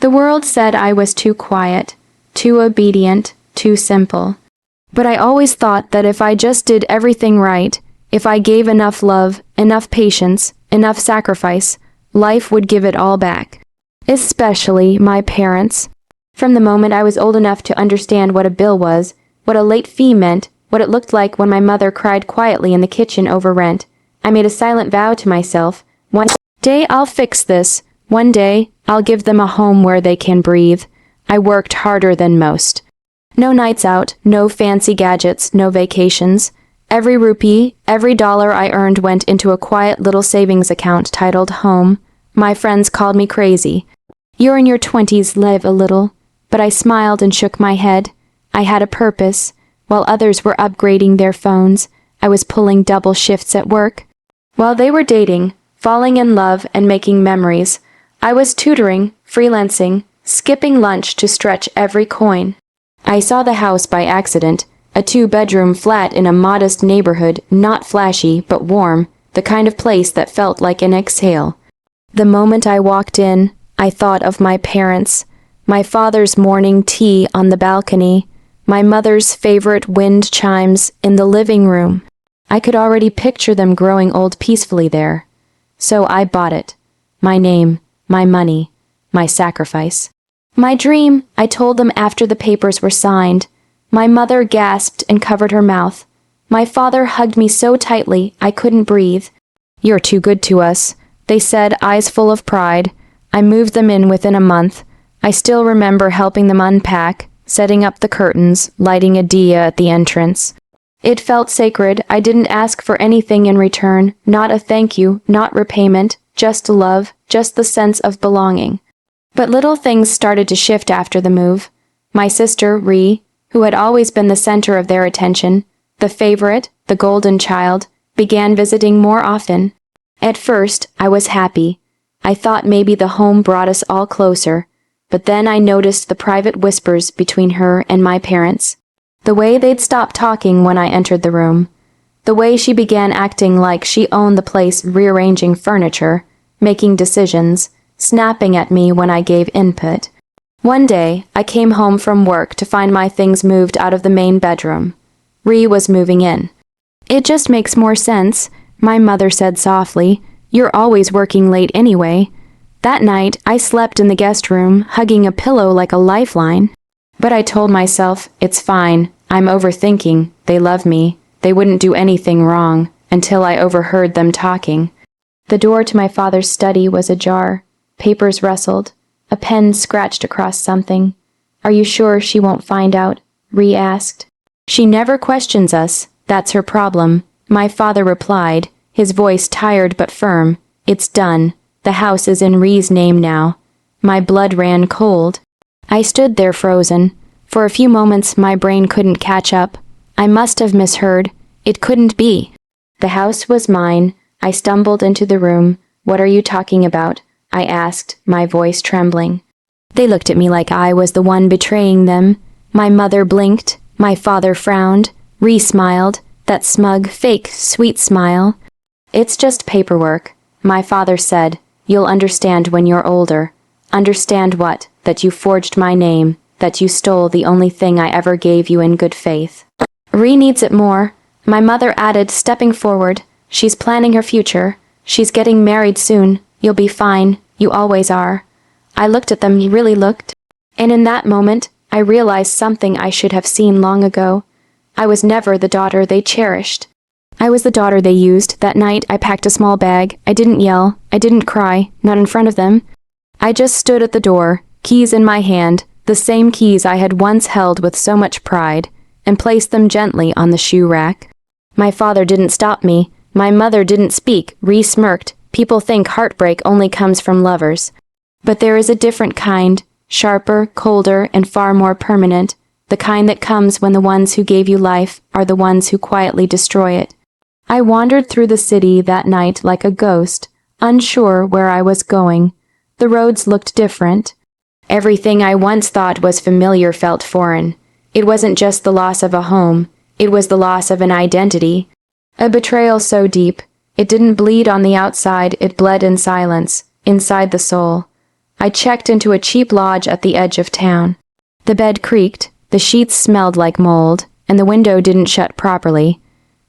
The world said I was too quiet, too obedient, too simple. But I always thought that if I just did everything right, if I gave enough love, enough patience, enough sacrifice, life would give it all back. Especially my parents. From the moment I was old enough to understand what a bill was, what a late fee meant, what it looked like when my mother cried quietly in the kitchen over rent, I made a silent vow to myself, one day I'll fix this, one day I'll give them a home where they can breathe. I worked harder than most. No nights out, no fancy gadgets, no vacations. Every rupee, every dollar I earned went into a quiet little savings account titled Home. My friends called me crazy. You're in your 20s, live a little. But I smiled and shook my head. I had a purpose. While others were upgrading their phones, I was pulling double shifts at work. While they were dating, falling in love, and making memories, I was tutoring, freelancing, skipping lunch to stretch every coin. I saw the house by accident, a 2-bedroom flat in a modest neighborhood, not flashy but warm, the kind of place that felt like an exhale. The moment I walked in, I thought of my parents, my father's morning tea on the balcony, my mother's favorite wind chimes in the living room. I could already picture them growing old peacefully there. So I bought it. My name, my money, my sacrifice. My dream, I told them after the papers were signed. My mother gasped and covered her mouth. My father hugged me so tightly I couldn't breathe. You're too good to us, they said, eyes full of pride. I moved them in within a month. I still remember helping them unpack, setting up the curtains, lighting a dia at the entrance. It felt sacred. I didn't ask for anything in return, not a thank you, not repayment, just love, just the sense of belonging. But little things started to shift after the move. My sister, Ree, who had always been the center of their attention, the favorite, the golden child, began visiting more often. At first, I was happy. I thought maybe the home brought us all closer, but then I noticed the private whispers between her and my parents. The way they'd stop talking when I entered the room. The way she began acting like she owned the place, rearranging furniture, making decisions, snapping at me when I gave input. One day, I came home from work to find my things moved out of the main bedroom. Ree was moving in. It just makes more sense, my mother said softly. You're always working late anyway. That night, I slept in the guest room, hugging a pillow like a lifeline. But I told myself, it's fine, I'm overthinking, they love me, they wouldn't do anything wrong, until I overheard them talking. The door to my father's study was ajar. Papers rustled. A pen scratched across something. Are you sure she won't find out? Ree asked. She never questions us, that's her problem, my father replied, his voice tired but firm. It's done. The house is in Ree's name now. My blood ran cold. I stood there frozen. For a few moments my brain couldn't catch up. I must have misheard. It couldn't be. The house was mine. I stumbled into the room. What are you talking about? I asked, my voice trembling. They looked at me like I was the one betraying them. My mother blinked. My father frowned. Ree smiled, that smug, fake, sweet smile. It's just paperwork, my father said. You'll understand when you're older. Understand what? That you forged my name, that you stole the only thing I ever gave you in good faith. Ree needs it more, my mother added, stepping forward. She's planning her future. She's getting married soon. You'll be fine. You always are. I looked at them, really looked. And in that moment, I realized something I should have seen long ago. I was never the daughter they cherished. I was the daughter they used. That night, I packed a small bag. I didn't yell. I didn't cry. Not in front of them. I just stood at the door, keys in my hand, the same keys I had once held with so much pride, and placed them gently on the shoe rack. My father didn't stop me. My mother didn't speak. Ree smirked. People think heartbreak only comes from lovers. But there is a different kind, sharper, colder, and far more permanent, the kind that comes when the ones who gave you life are the ones who quietly destroy it. I wandered through the city that night like a ghost, unsure where I was going. The roads looked different. Everything I once thought was familiar felt foreign. It wasn't just the loss of a home, it was the loss of an identity. A betrayal so deep, it didn't bleed on the outside, it bled in silence, inside the soul. I checked into a cheap lodge at the edge of town. The bed creaked, the sheets smelled like mold, and the window didn't shut properly.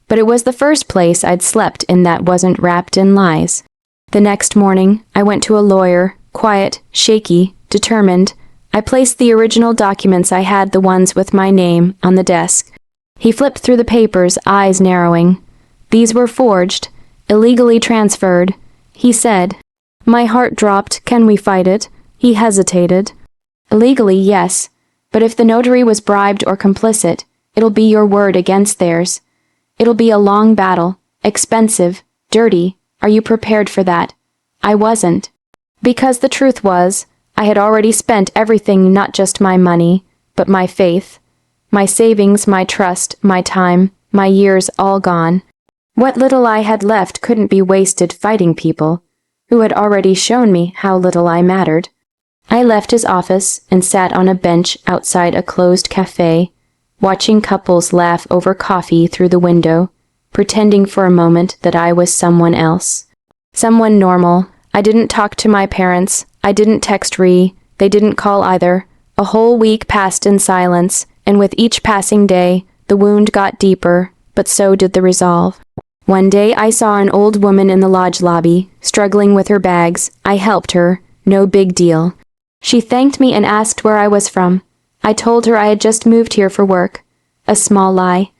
But it was the first place I'd slept in that wasn't wrapped in lies. The next morning, I went to a lawyer, quiet, shaky, determined. I placed the original documents I had, the ones with my name, on the desk. He flipped through the papers, eyes narrowing. These were forged, illegally transferred. He said. My heart dropped. Can we fight it? He hesitated. Illegally, yes. But if the notary was bribed or complicit, it'll be your word against theirs. It'll be a long battle, expensive, dirty. Are you prepared for that? I wasn't. Because the truth was, I had already spent everything, not just my money, but my faith. My savings, my trust, my time, my years all gone. What little I had left couldn't be wasted fighting people who had already shown me how little I mattered. I left his office and sat on a bench outside a closed cafe, watching couples laugh over coffee through the window, pretending for a moment that I was someone else. Someone normal. I didn't talk to my parents. I didn't text Ree. They didn't call either. A whole week passed in silence, and with each passing day, the wound got deeper, but so did the resolve. One day I saw an old woman in the lodge lobby, struggling with her bags. I helped her. No big deal. She thanked me and asked where I was from. I told her I had just moved here for work. A small lie.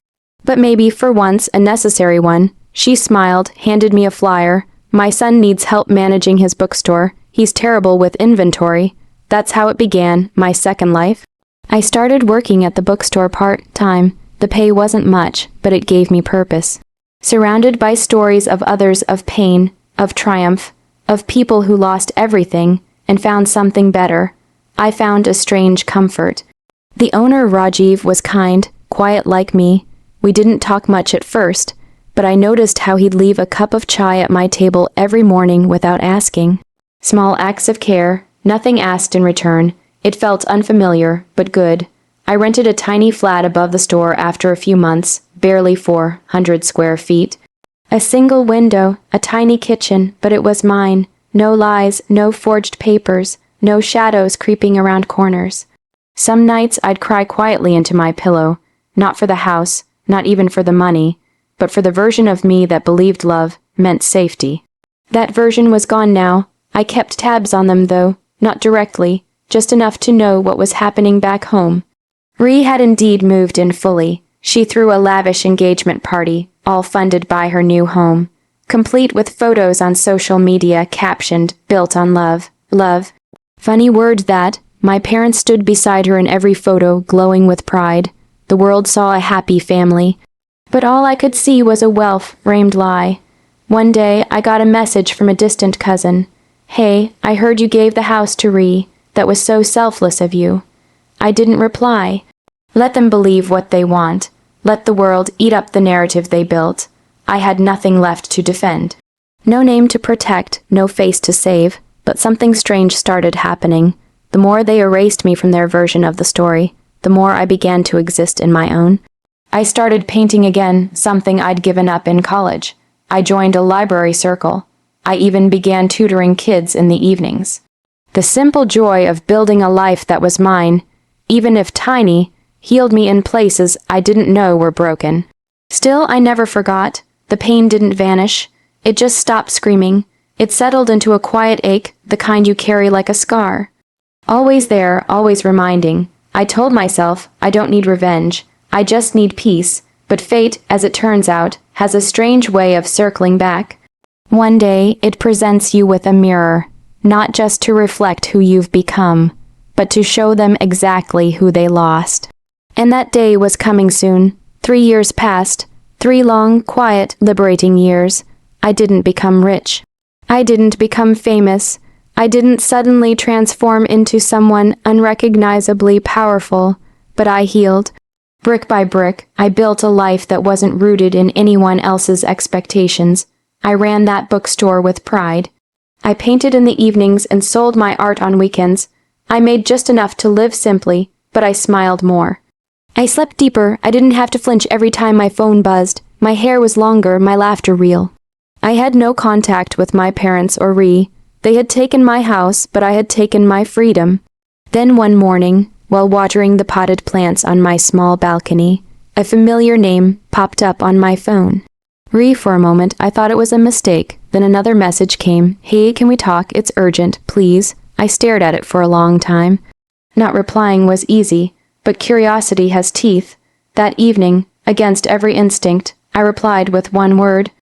But maybe, for once, a necessary one. She smiled, handed me a flyer. My son needs help managing his bookstore. He's terrible with inventory. That's how it began, my second life. I started working at the bookstore part-time. The pay wasn't much, but it gave me purpose. Surrounded by stories of others, of pain, of triumph, of people who lost everything and found something better, I found a strange comfort. The owner, Rajiv, was kind, quiet like me. We didn't talk much at first, but I noticed how he'd leave a cup of chai at my table every morning without asking. Small acts of care, nothing asked in return. It felt unfamiliar, but good. I rented a tiny flat above the store after a few months, barely 400 square feet. A single window, a tiny kitchen, but it was mine. No lies, no forged papers, no shadows creeping around corners. Some nights I'd cry quietly into my pillow, not for the house, not even for the money, but for the version of me that believed love meant safety. That version was gone now. I kept tabs on them though, not directly, just enough to know what was happening back home. Ree had indeed moved in fully. She threw a lavish engagement party, all funded by her new home, complete with photos on social media captioned, "Built on love, love." Funny word that. My parents stood beside her in every photo, glowing with pride. The world saw a happy family. But all I could see was a well-framed lie. One day, I got a message from a distant cousin. "Hey, I heard you gave the house to Ree. That was so selfless of you." I didn't reply. Let them believe what they want. Let the world eat up the narrative they built. I had nothing left to defend. No name to protect, no face to save, but something strange started happening. The more they erased me from their version of the story, the more I began to exist in my own. I started painting again, something I'd given up in college. I joined a library circle. I even began tutoring kids in the evenings. The simple joy of building a life that was mine, even if tiny, healed me in places I didn't know were broken. Still, I never forgot. The pain didn't vanish. It just stopped screaming. It settled into a quiet ache, the kind you carry like a scar. Always there, always reminding. I told myself, I don't need revenge. I just need peace. But fate, as it turns out, has a strange way of circling back. One day, it presents you with a mirror, not just to reflect who you've become, but to show them exactly who they lost. And that day was coming soon. 3 years passed. 3 long, quiet, liberating years. I didn't become rich. I didn't become famous. I didn't suddenly transform into someone unrecognizably powerful, but I healed. Brick by brick, I built a life that wasn't rooted in anyone else's expectations. I ran that bookstore with pride. I painted in the evenings and sold my art on weekends. I made just enough to live simply, but I smiled more. I slept deeper. I didn't have to flinch every time my phone buzzed. My hair was longer, my laughter real. I had no contact with my parents or Ree. They had taken my house, but I had taken my freedom. Then one morning, while watering the potted plants on my small balcony, a familiar name popped up on my phone. For a moment, I thought it was a mistake. Then another message came. Hey, can we talk? It's urgent, please. I stared at it for a long time. Not replying was easy, but curiosity has teeth. That evening, against every instinct, I replied with one word.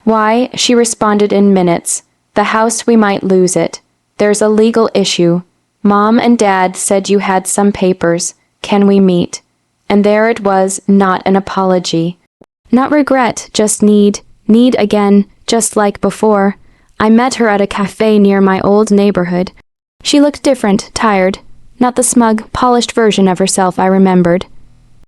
Why? She responded in minutes. The house, we might lose it. There's a legal issue. Mom and Dad said you had some papers. Can we meet? And there it was, not an apology. Not regret, just need again, just like before. I met her at a cafe near my old neighborhood. She looked different, tired. Not the smug, polished version of herself I remembered.